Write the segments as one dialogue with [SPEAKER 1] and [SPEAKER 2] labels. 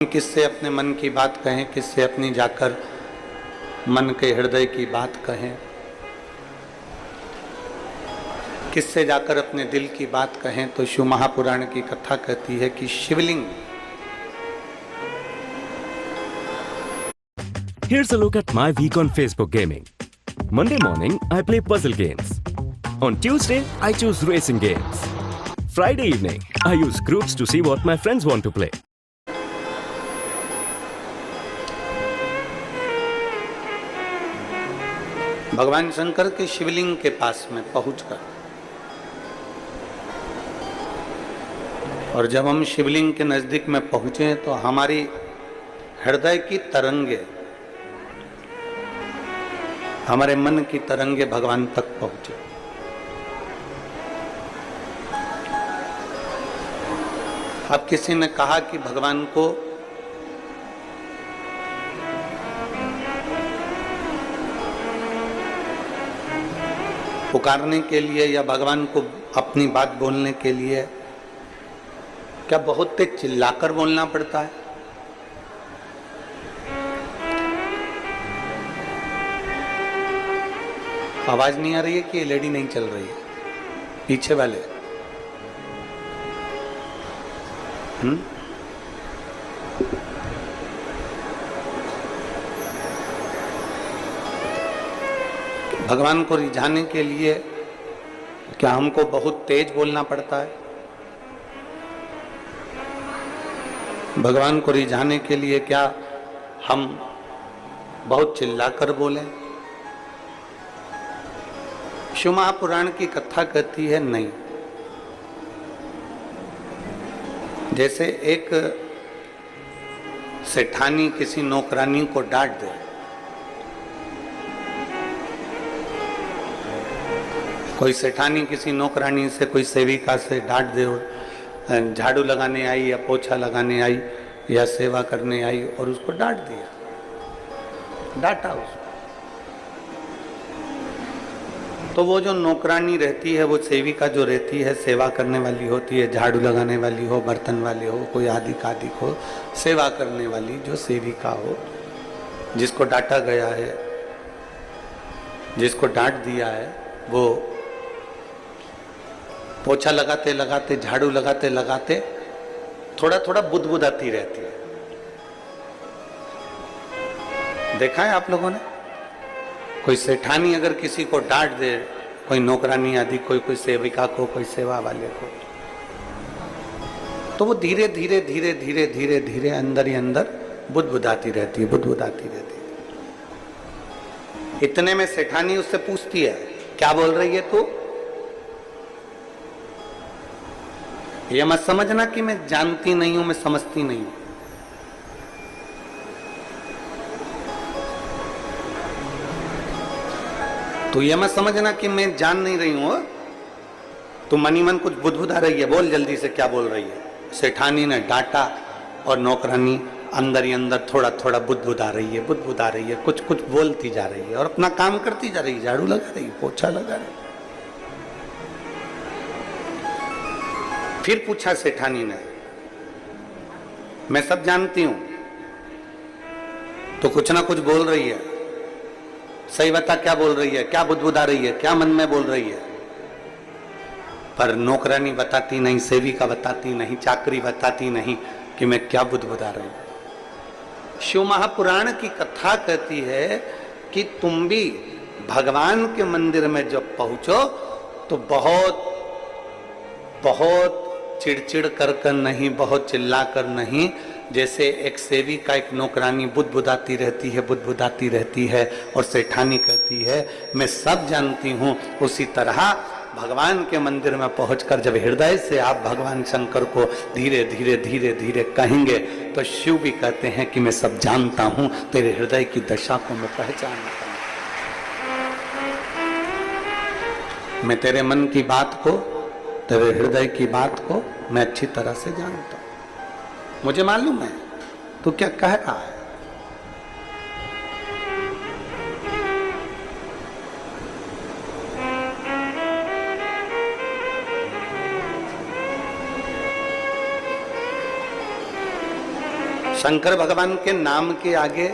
[SPEAKER 1] किससे अपने मन की बात कहें, किससे अपनी जाकर मन के हृदय की बात कहें, किससे जाकर अपने दिल की बात कहें। तो शिव महापुराण की कथा कहती है कि शिवलिंग।
[SPEAKER 2] Here's a look at my week on Facebook gaming. Monday morning, I play puzzle games. On Tuesday, I choose racing games. Friday evening, I use groups to see what my friends want to play.
[SPEAKER 1] भगवान शंकर के शिवलिंग के पास में पहुंचकर, और जब हम शिवलिंग के नजदीक में पहुंचे तो हमारी हृदय की तरंगे, हमारे मन की तरंगे भगवान तक पहुंचे। अब किसी ने कहा कि भगवान को पुकारने के लिए या भगवान को अपनी बात बोलने के लिए क्या बहुत तेज चिल्लाकर बोलना पड़ता है? आवाज नहीं आ रही है कि ये लेडी नहीं चल रही है पीछे वाले? भगवान को रिझाने के लिए क्या हमको बहुत तेज बोलना पड़ता है? भगवान को रिझाने के लिए क्या हम बहुत चिल्लाकर बोलें? शिव महापुराण की कथा कहती है नहीं। जैसे एक सेठानी किसी नौकरानी को डांट दे, कोई सेठानी किसी नौकरानी से, कोई सेविका से डांट दे, और झाड़ू लगाने आई या पोछा लगाने आई या सेवा करने आई और उसको डांट दिया, डांटा उसको, तो वो जो नौकरानी रहती है, वो सेविका जो रहती है, सेवा करने वाली होती है, झाड़ू लगाने वाली हो, बर्तन वाले हो, कोई आदिक आदिक हो, सेवा करने वाली जो सेविका हो, जिसको डांटा गया है, जिसको डांट दिया है, वो पोछा लगाते लगाते, झाड़ू लगाते लगाते थोड़ा थोड़ा बुदबुदाती रहती है। देखा है आप लोगों ने? कोई सेठानी अगर किसी को डांट दे, कोई नौकरानी आदि, कोई सेविका को, कोई सेवा वाले को, तो वो धीरे धीरे धीरे धीरे धीरे धीरे अंदर ही अंदर बुदबुदाती रहती है, बुदबुदाती रहती है। इतने में सेठानी उससे पूछती है, क्या बोल रही है तू? ये मत समझना कि मैं जानती नहीं हूं, मैं समझती नहीं हूं। तो ये मत समझना कि मैं जान नहीं रही हूं। तू मनी मन कुछ बुदबुदा रही है, बोल जल्दी से क्या बोल रही है। सेठानी ने डांटा और नौकरानी अंदर ही अंदर थोड़ा थोड़ा बुदबुदा रही है, बुदबुदा रही है, कुछ कुछ बोलती जा रही है और अपना काम करती जा रही है, झाड़ू लगा रही है, पोछा लगा रही है। फिर पूछा सेठानी ने, मैं सब जानती हूं, तो कुछ ना कुछ बोल रही है, सही बता क्या बोल रही है, क्या बुदबुदा रही है, क्या मन में बोल रही है? पर नौकरानी बताती नहीं, सेविका बताती नहीं, चाकरी बताती नहीं कि मैं क्या बुदबुदा रही हूं। शिव महापुराण की कथा कहती है कि तुम भी भगवान के मंदिर में जब पहुंचो तो बहुत बहुत चिड़चिड़ कर नहीं, बहुत चिल्ला कर नहीं, जैसे एक सेविका, एक नौकरानी बुदबुदाती रहती है, बुदबुदाती रहती है और सेठानी कहती है मैं सब जानती हूँ, उसी तरह भगवान के मंदिर में पहुंचकर जब हृदय से आप भगवान शंकर को धीरे धीरे धीरे धीरे कहेंगे तो शिव भी कहते हैं कि मैं सब जानता हूँ, तेरे हृदय की दशा को मैं पहचानता हूँ, मैं तेरे मन की बात को, तेरे हृदय की बात को मैं अच्छी तरह से जानता हूं, मुझे मालूम है तू क्या कह रहा है। शंकर भगवान के नाम के आगे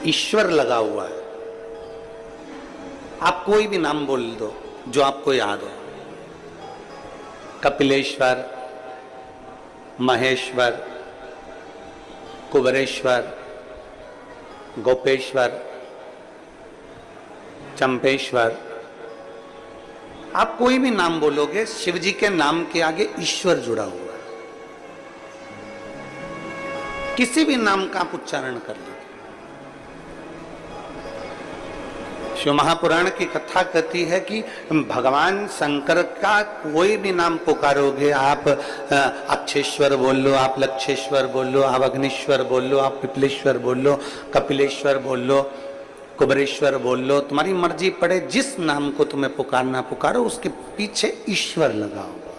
[SPEAKER 1] ईश्वर लगा हुआ है। आप कोई भी नाम बोल दो जो आपको याद हो, कपिलेश्वर, महेश्वर, कुबरेश्वर, गोपेश्वर, चंपेश्वर, आप कोई भी नाम बोलोगे, शिव जी के नाम के आगे ईश्वर जुड़ा हुआ है। किसी भी नाम का आप उच्चारण कर लीजिए। शिव महापुराण की कथा कहती है कि भगवान शंकर का कोई भी नाम पुकारोगे, आप अक्षेश्वर बोल लो, आप लक्षेश्वर बोल लो, आप अग्निश्वर बोल लो, आप पिपलेश्वर बोल लो, कपिलेश्वर बोल लो, कुबरेश्वर बोल लो, तुम्हारी मर्जी पड़े, जिस नाम को तुम्हें पुकारना पुकारो, उसके पीछे ईश्वर लगा होगा।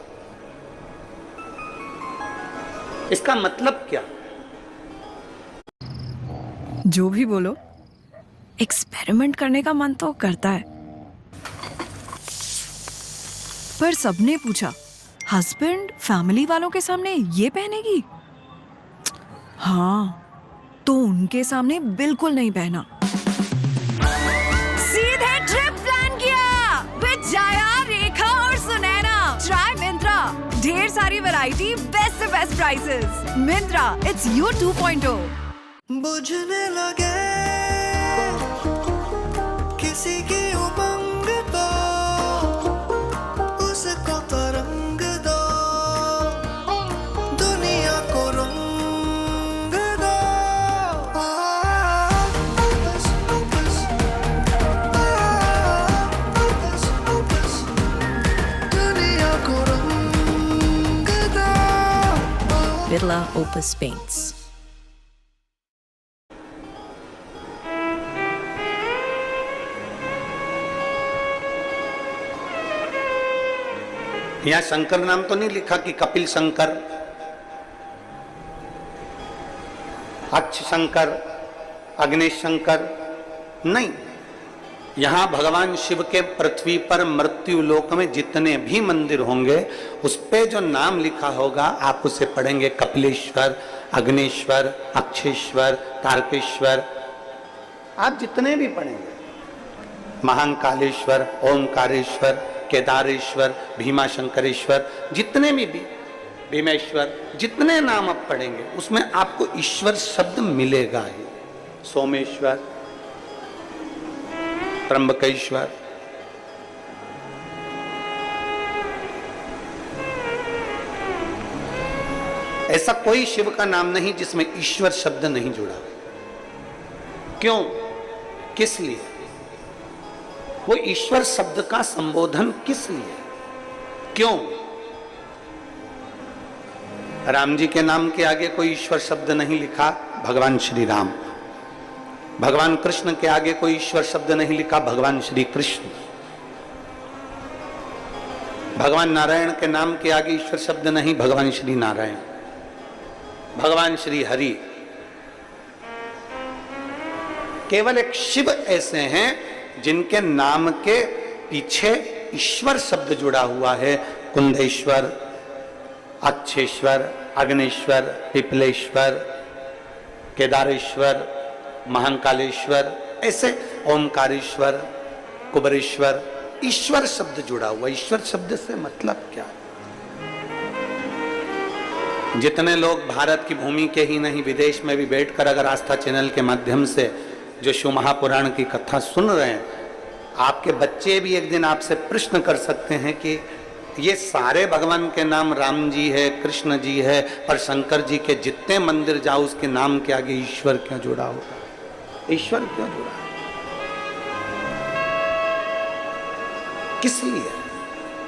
[SPEAKER 1] इसका मतलब क्या?
[SPEAKER 3] जो भी बोलो, एक्सपेरिमेंट करने का मन तो करता है। पर सबने पूछा, हस्बैंड फैमिली वालों के सामने ये पहनेगी? हाँ, तो उनके सामने बिल्कुल नहीं पहना। सीधे ट्रिप प्लान किया विद जाया, रेखा और सुनैना। ट्राई मिंत्रा, ढेर सारी वैरायटी, बेस्ट से best prices. Myntra, it's your 2.0।
[SPEAKER 4] बुझने लगे किसी की उमंग तो उसको तरंग दो, दुनिया को रंग दो। बस, बस, बस, दुनिया को रंग दो।
[SPEAKER 5] Birla Opus Paints.
[SPEAKER 1] यहां शंकर नाम तो नहीं लिखा कि कपिल शंकर, अक्ष शंकर, अग्नेश शंकर, नहीं। यहां भगवान शिव के पृथ्वी पर मृत्यु लोक में जितने भी मंदिर होंगे, उस पे जो नाम लिखा होगा आप उसे पढ़ेंगे कपिलेश्वर, अग्नेश्वर, अक्षेश्वर, तारकेश्वर, आप जितने भी पढ़ेंगे, महाकालेश्वर, ओमकारेश्वर, केदारेश्वर, भीमाशंकरेश्वर, जितने भी भीमेश्वर, जितने नाम आप पढ़ेंगे उसमें आपको ईश्वर शब्द मिलेगा ही। सोमेश्वर, त्र्यंबकेश्वर, ऐसा कोई शिव का नाम नहीं जिसमें ईश्वर शब्द नहीं जुड़ा। क्यों? किस लिए? वो ईश्वर शब्द का संबोधन किस लिए? क्यों? राम जी के नाम के आगे कोई ईश्वर शब्द नहीं लिखा, भगवान श्री राम। भगवान कृष्ण के आगे कोई ईश्वर शब्द नहीं लिखा, भगवान श्री कृष्ण। भगवान नारायण के नाम के आगे ईश्वर शब्द नहीं, भगवान श्री नारायण। भगवान श्री हरि। केवल एक शिव ऐसे हैं जिनके नाम के पीछे ईश्वर शब्द जुड़ा हुआ है। कुंदेश्वर, अक्षेश्वर, अग्नेश्वर, पिपलेश्वर, केदारेश्वर, महाकालेश्वर, ऐसे ओमकारेश्वर, कुबरेश्वर, ईश्वर शब्द जुड़ा हुआ। ईश्वर शब्द से मतलब क्या? जितने लोग भारत की भूमि के ही नहीं, विदेश में भी बैठकर अगर आस्था चैनल के माध्यम से जो शिव महापुराण की कथा सुन रहे हैं, आपके बच्चे भी एक दिन आपसे प्रश्न कर सकते हैं कि ये सारे भगवान के नाम राम जी है, कृष्ण जी है, पर शंकर जी के जितने मंदिर जाओ उसके नाम के आगे ईश्वर क्यों जुड़ा होगा? ईश्वर क्यों जुड़ा? किस लिए?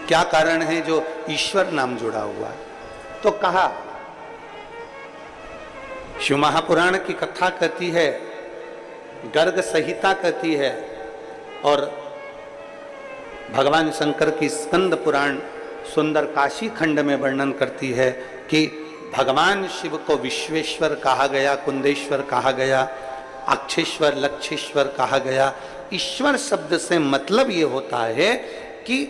[SPEAKER 1] क्या कारण है जो ईश्वर नाम जुड़ा हुआ है? तो कहा, शिव महापुराण की कथा कहती है, गर्ग संहिता कहती है, और भगवान शंकर की स्कंद पुराण सुंदर काशी खंड में वर्णन करती है कि भगवान शिव को विश्वेश्वर कहा गया, कुंदेश्वर कहा गया, अक्षेश्वर, लक्षेश्वर कहा गया। ईश्वर शब्द से मतलब ये होता है कि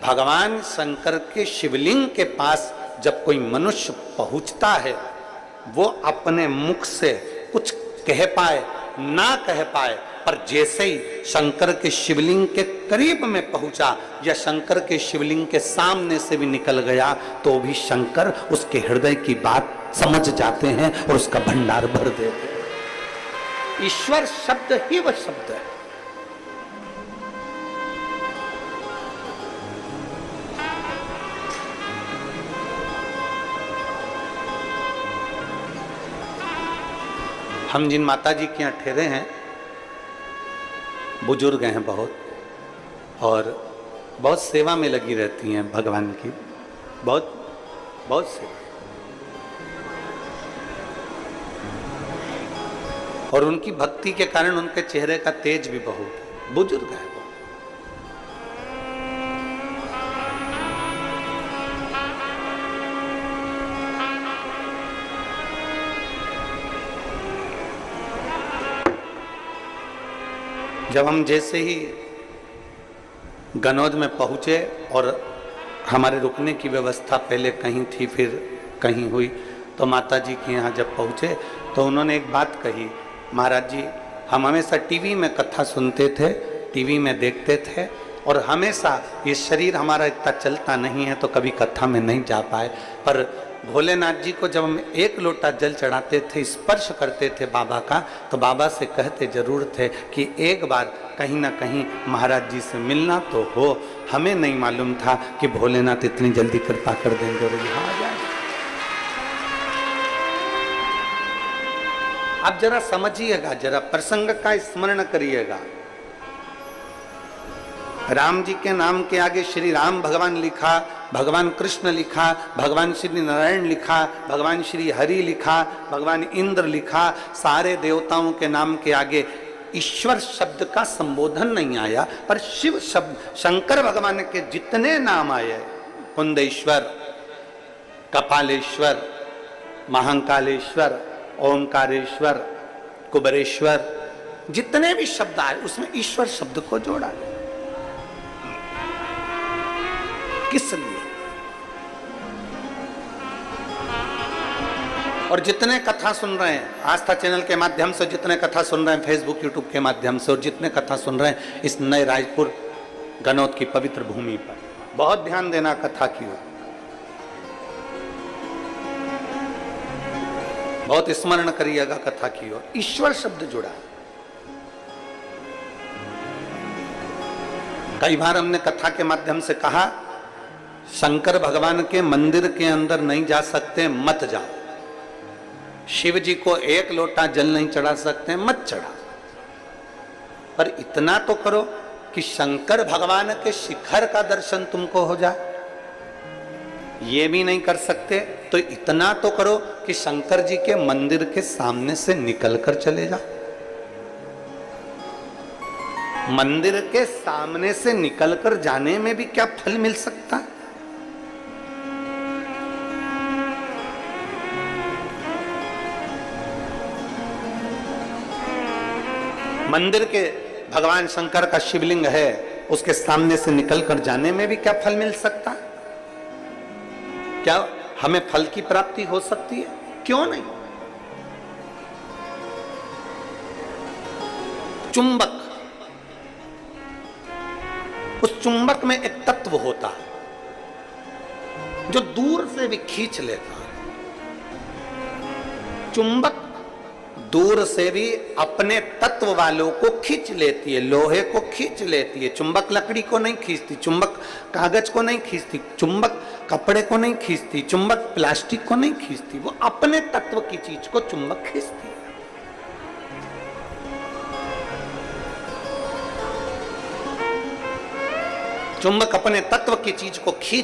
[SPEAKER 1] भगवान शंकर के शिवलिंग के पास जब कोई मनुष्य पहुंचता है वो अपने मुख से कुछ कह पाए ना कह पाए, पर जैसे ही शंकर के शिवलिंग के करीब में पहुंचा या शंकर के शिवलिंग के सामने से भी निकल गया तो भी शंकर उसके हृदय की बात समझ जाते हैं और उसका भंडार भर देते हैं। ईश्वर शब्द ही वह शब्द है। हम जिन माता जी के यहाँ ठहरे हैं बुजुर्ग हैं बहुत, और बहुत सेवा में लगी रहती हैं भगवान की, बहुत बहुत सेवा, और उनकी भक्ति के कारण उनके चेहरे का तेज भी बहुत, बुजुर्ग है वो। जब हम जैसे ही गनौद में पहुंचे और हमारे रुकने की व्यवस्था पहले कहीं थी फिर कहीं हुई, तो माता जी के यहाँ जब पहुंचे तो उन्होंने एक बात कही, महाराज जी हम हमेशा टीवी में कथा सुनते थे, टीवी में देखते थे, और हमेशा ये शरीर हमारा इतना चलता नहीं है तो कभी कथा में नहीं जा पाए, पर भोलेनाथ जी को जब हम एक लोटा जल चढ़ाते थे, स्पर्श करते थे बाबा का, तो बाबा से कहते जरूर थे कि एक बार कहीं ना कहीं महाराज जी से मिलना तो हो। हमें नहीं मालूम था कि भोलेनाथ इतनी जल्दी कृपा कर देंगे और यहाँ आ जाए। आप जरा समझिएगा, जरा प्रसंग का स्मरण करिएगा। राम जी के नाम के आगे श्री राम भगवान लिखा, भगवान कृष्ण लिखा, भगवान श्री नारायण लिखा, भगवान श्री हरि लिखा, भगवान इंद्र लिखा, सारे देवताओं के नाम के आगे ईश्वर शब्द का संबोधन नहीं आया, पर शिव शब्द, शंकर भगवान के जितने नाम आए, कुंदेश्वर, कपालेश्वर, महाकालेश्वर, ओंकारेश्वर, कुबरेश्वर, जितने भी शब्द आए उसमें ईश्वर शब्द को जोड़ा है। किस लिए? और जितने कथा सुन रहे हैं आस्था चैनल के माध्यम से, जितने कथा सुन रहे हैं फेसबुक यूट्यूब के माध्यम से, और जितने कथा सुन रहे हैं इस नए रायपुर गनौद की पवित्र भूमि पर, बहुत ध्यान देना कथा की ओर, बहुत स्मरण करिएगा कथा की ओर। ईश्वर शब्द जुड़ा है। कई बार हमने कथा के माध्यम से कहा शंकर भगवान के मंदिर के अंदर नहीं जा सकते, मत जाओ। शिव जी को एक लोटा जल नहीं चढ़ा सकते, मत चढ़ा। पर इतना तो करो कि शंकर भगवान के शिखर का दर्शन तुमको हो जाए। ये भी नहीं कर सकते तो इतना तो करो कि शंकर जी के मंदिर के सामने से निकलकर चले जाओ। मंदिर के सामने से निकलकर जाने में भी क्या फल मिल सकता है? मंदिर के भगवान शंकर का शिवलिंग है, उसके सामने से निकलकर जाने में भी क्या फल मिल सकता है? क्या हमें फल की प्राप्ति हो सकती है? क्यों नहीं? चुंबक, उस चुंबक में एक तत्व होता है जो दूर से भी खींच लेता है। चुंबक दूर से भी अपने तत्व वालों को खींच लेती है, लोहे को खींच लेती है। चुंबक लकड़ी को नहीं खींचती, चुंबक कागज को नहीं खींचती, चुंबक कपड़े को नहीं खींचती, चुंबक प्लास्टिक को नहीं खींचती, वो अपने तत्व की चीज को चुंबक खींचती है। चुंबक अपने तत्व की चीज को खींच